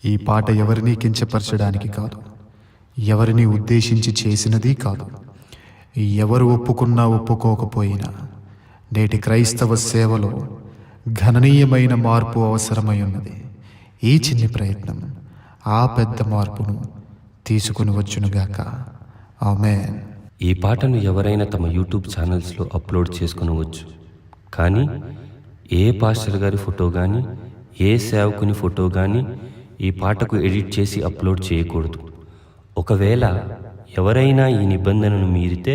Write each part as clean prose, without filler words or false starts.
ఈ పాట ఎవరినీ కించపరచడానికి కాదు, ఎవరిని ఉద్దేశించి చేసినది కాదు. ఎవరు ఒప్పుకున్నా ఒప్పుకోకపోయినా నేటి క్రైస్తవ సేవలో గణనీయమైన మార్పు అవసరమై ఉన్నది. ఈ చిన్ని ప్రయత్నం ఆ పెద్ద మార్పును తీసుకుని వచ్చునుగాక. ఆమేన్. ఈ పాటను ఎవరైనా తమ యూట్యూబ్ ఛానల్స్లో అప్లోడ్ చేసుకునవచ్చు, కానీ ఏ పాస్టర్ గారి ఫోటో కానీ ఏ సేవకుని ఫోటో కానీ ఈ పాటకు ఎడిట్ చేసి అప్లోడ్ చేయకూడదు. ఒకవేళ ఎవరైనా ఈ నిబంధనను మీరితే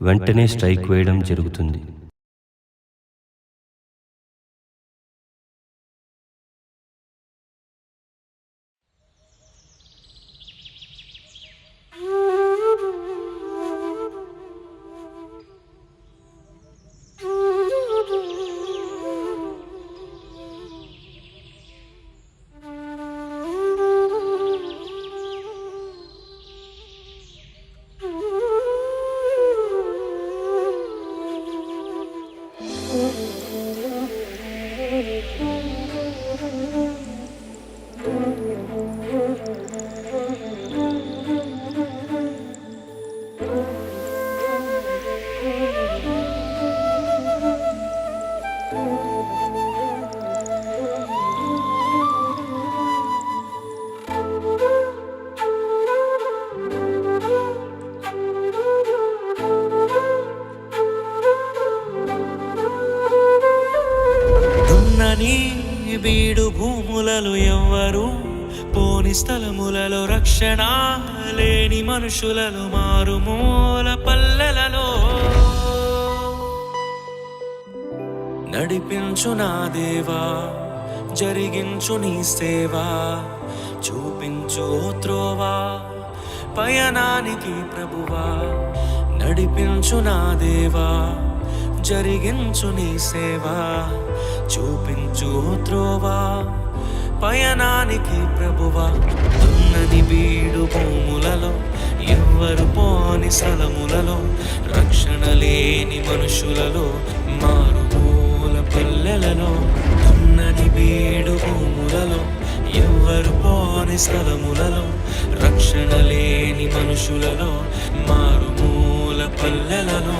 వెంటనే స్ట్రైక్ వేయడం జరుగుతుంది. బీడు భూములలో ఎవ్వరు పోని స్థలములలో రక్షణ లేని మనుషులలో మారుమూల పల్లెలలో నడిపించు నా దేవా, జరిగించు నీ సేవా, చూపించు త్రోవా పయనానికి ప్రభువా. నడిపించు నా దేవా, జరిగించు నీ సేవా, చూపించు త్రోవా పయనానికి ప్రభువా. దున్నని బీడు భూములలో ఎవ్వరు పోని స్థలములలో రక్షణ లేని మనుషులలో మారుమూల పల్లెలలో. దున్నని బీడు భూములలో ఎవ్వరు పోని స్థలములలో రక్షణ లేని మనుషులలో మారుమూల పల్లెలలో.